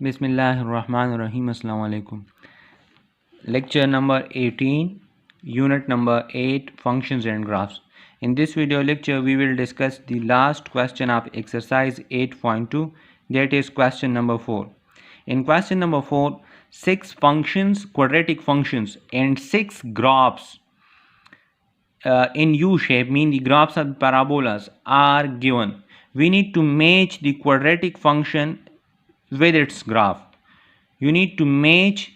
Bismillahirrahmanirrahim. Assalamu alaikum. Lecture number 18, unit number 8, functions and graphs. In this video lecture, we will discuss the last question of exercise 8.2, that is question number 4. In question number 4, 6 functions, quadratic functions, and 6 graphs in U shape, mean the graphs of parabolas, are given. We need to match the quadratic function with its graph. You need to match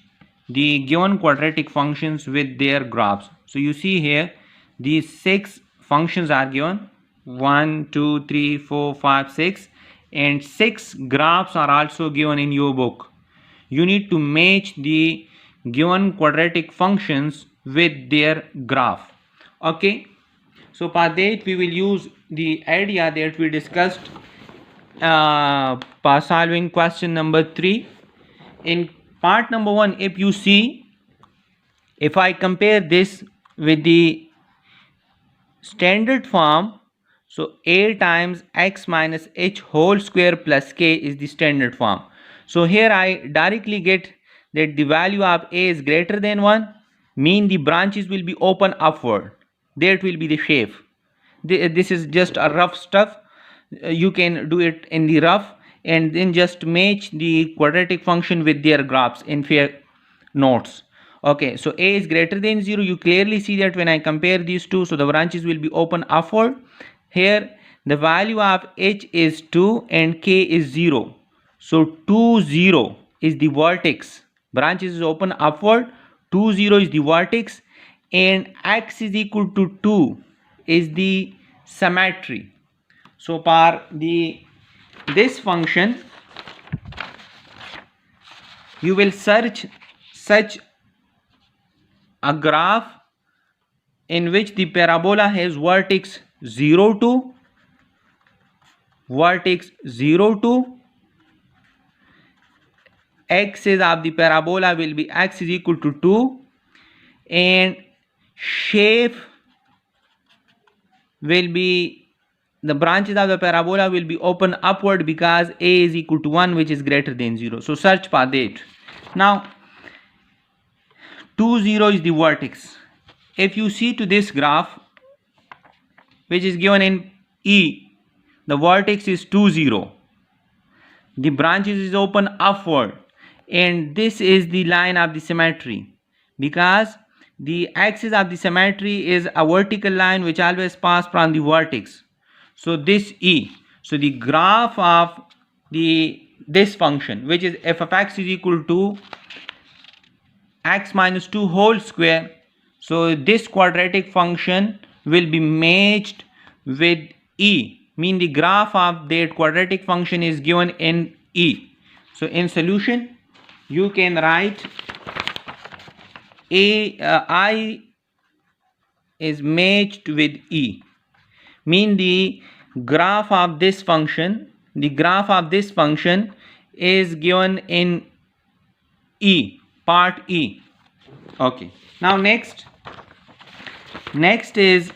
the given quadratic functions with their graphs. So you see here these 6 functions are given, 1 2 3 4 5 6, and 6 graphs are also given in your book. You need to match the given quadratic functions with their graph. Okay, so for that we will use the idea that we discussed for solving question number 3. In part number 1, if you see, if I compare this with the standard form, so a times x minus h whole square plus k is the standard form. So here I directly get that the value of a is greater than 1, mean the branches will be open upward. That will be the shape. This is just a rough stuff. You can do it in the rough and then just match the quadratic function with their graphs in fair notes. Okay, so a is greater than 0. You clearly see that when I compare these two, so the branches will be open upward. Here the value of h is 2 and k is 0. So 2 0 is the vertex. Branches is open upward. 2 0 is the vertex, and x is equal to 2 is the symmetry. So for this function, you will search such a graph in which the parabola has vertex 0 2, vertex 0 2, axis of the parabola will be x is equal to 2, and shape will be, the branches of the parabola will be open upward because a is equal to 1, which is greater than 0. So search for that. Now 2 0 is the vertex. If you see to this graph which is given in E, the vertex is 2 0, the branches is open upward, and this is the line of the symmetry because the axis of the symmetry is a vertical line which always pass from the vertex. So this E, so the graph of this function, which is f of x is equal to x minus 2 whole square, so this quadratic function will be matched with E, mean the graph of that quadratic function is given in E. So in solution you can write I is matched with E, mean the graph of this function, the graph of this function is given in E, part E. Okay, now next is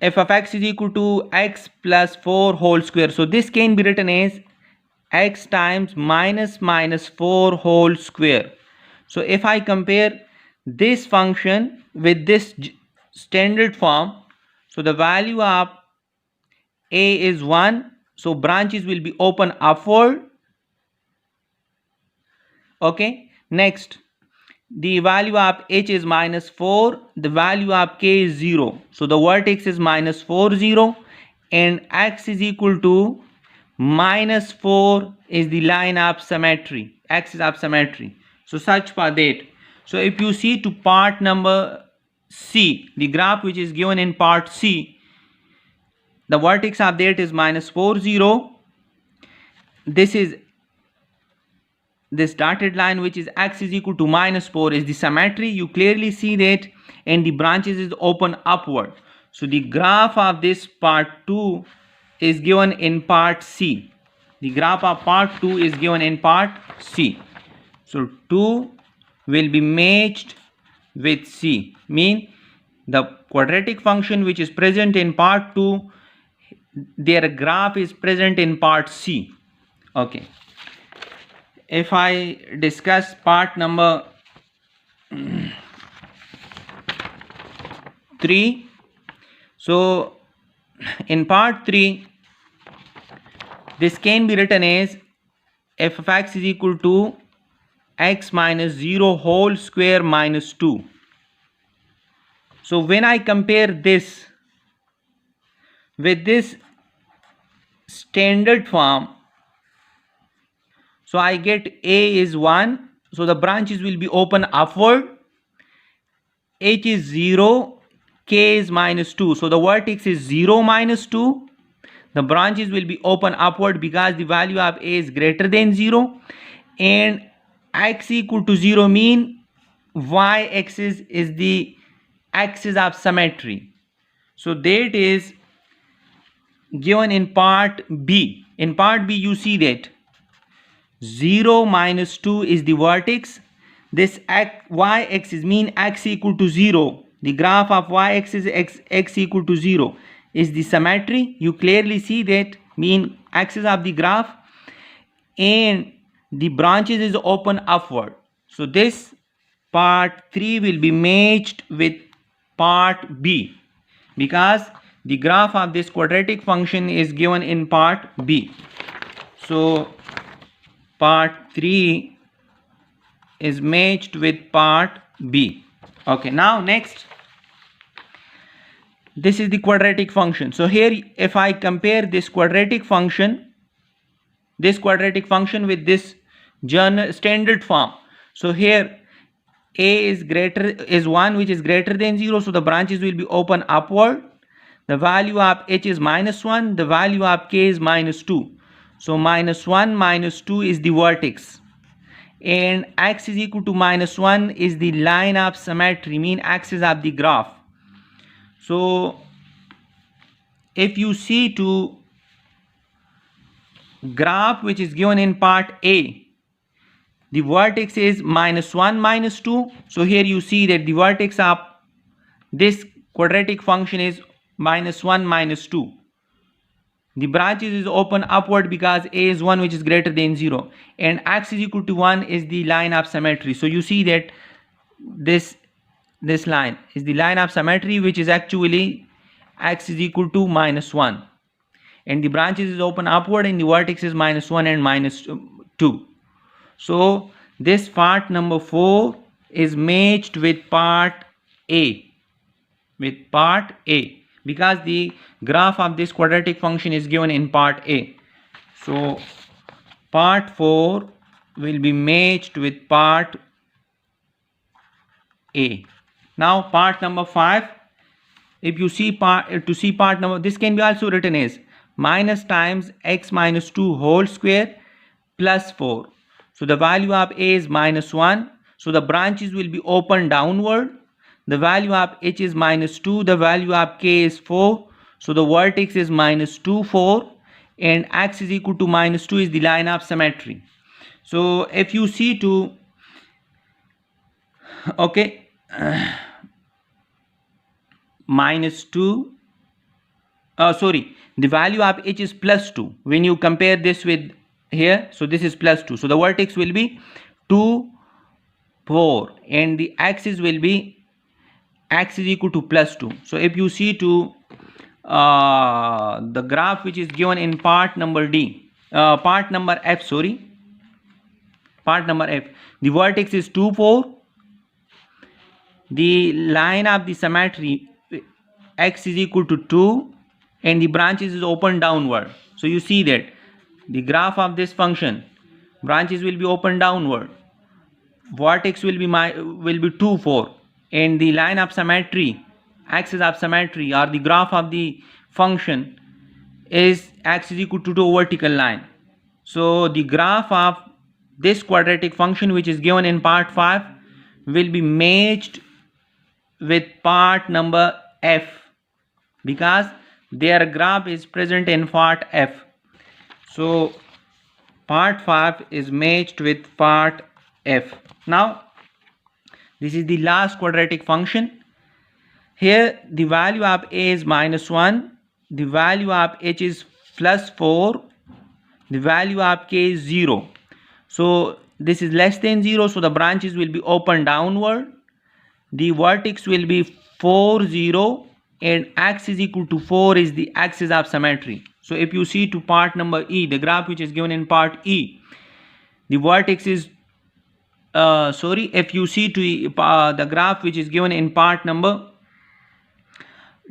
f of x is equal to x plus 4 whole square. So this can be written as x times minus 4 whole square. So if I compare this function with this standard form, so the value of a is 1, so branches will be open upward. Okay, next the value of h is minus 4, the value of k is 0, so the vertex is minus 4 0, and x is equal to minus 4 is the line of symmetry, axis of symmetry. So search for that. So if you see to part number C, the graph which is given in part C, the vertex of that is minus 4 0. This is this dotted line which is x is equal to minus 4 is the symmetry. You clearly see that, and the branches is open upward. So the graph of this part 2 is given in part C. The graph of part 2 is given in part C. So 2 will be matched with C, mean the quadratic function which is present in part 2, their graph is present in part C. Okay, if I discuss part number 3, so in part 3 this can be written as f of x is equal to x minus 0 whole square minus 2. So when I compare this with this standard form, so I get a is 1, so the branches will be open upward, h is 0, k is minus 2, so the vertex is 0 minus 2. The branches will be open upward because the value of a is greater than 0, and x equal to 0 mean y axis is the axis of symmetry. So that is given in part B. In part B you see that 0 minus 2 is the vertex. This y axis mean x equal to 0. The graph of y axis x equal to 0 is the symmetry. You clearly see that mean axis of the graph, and the branches is open upward. So this part 3 will be matched with part B because the graph of this quadratic function is given in part B. So part 3 is matched with part B. Okay, now next, this is the quadratic function. So here if I compare this quadratic function with this standard form, so here a is 1 which is greater than 0, so the branches will be open upward. The value of h is minus 1, the value of k is minus 2. So minus 1 minus 2 is the vertex, and x is equal to minus 1 is the line of symmetry, mean axis of the graph. So if you see to graph which is given in part A, the vertex is minus 1 minus 2. So here you see that the vertex of this quadratic function is minus 1 minus 2. The branches is open upward because a is 1 which is greater than 0, and x is equal to 1 is the line of symmetry. So you see that this line is the line of symmetry, which is actually x is equal to minus 1, and the branches is open upward, and the vertex is minus 1 and minus 2. So this part number 4 is matched with part A, because the graph of this quadratic function is given in part A. So part 4 will be matched with part A. Now part number 5, if you see part number, this can be also written as minus times x minus 2 whole square plus 4. So the value of a is minus 1, so the branches will be open downward. The value of h is minus 2, the value of k is 4, so the vertex is minus 2 4, and x is equal to minus 2 is the line of symmetry. So if you see to minus 2, the value of h is plus 2 when you compare this with here, so this is plus 2, so the vertex will be 2 4, and the axis will be x is equal to plus 2. So if you see to the graph which is given in part number F, part number F, the vertex is 2 4, the line of the symmetry x is equal to 2, and the branches is open downward. So you see that the graph of this function, branches will be open downward, vertex will be 2 4, and the line of symmetry, axis of symmetry, or the graph of the function is x is equal to 2 vertical line. So the graph of this quadratic function which is given in part 5 will be matched with part number F, because their graph is present in part F. So part 5 is matched with part F. Now this is the last quadratic function. Here the value of a is minus 1, the value of h is plus 4, the value of k is 0. So this is less than 0, so the branches will be open downward. The vertex will be 4 0 and x is equal to 4 is the axis of symmetry. So if you see to part number E, the graph which is given in part E, the vertex is if you see to the graph which is given in part number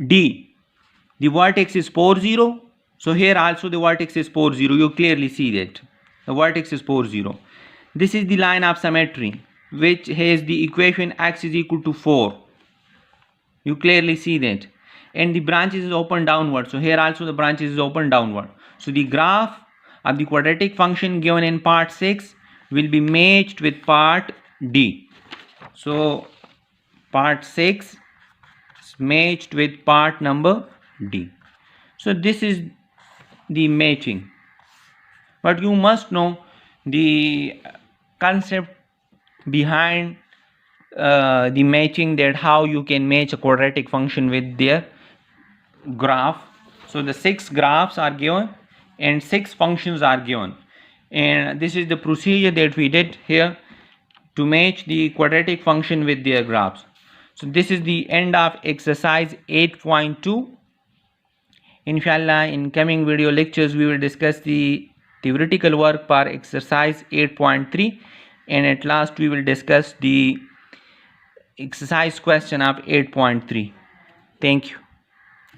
D, the vertex is 4 0. So here also the vertex is 4 0. You clearly see that the vertex is 4 0. This is the line of symmetry which has the equation x is equal to 4. You clearly see that, and the branches is open downward. So here also the branches is open downward. So the graph of the quadratic function given in part 6 will be matched with part D. So part 6 is matched with part number D. So this is the matching, but you must know the concept behind the matching, that how you can match a quadratic function with their graph. So the 6 graphs are given and 6 functions are given, and this is the procedure that we did here to match the quadratic function with their graphs. So this is the end of exercise 8.2. Inshallah, in coming video lectures we will discuss the theoretical work for exercise 8.3, and at last we will discuss the exercise question of 8.3. Thank you.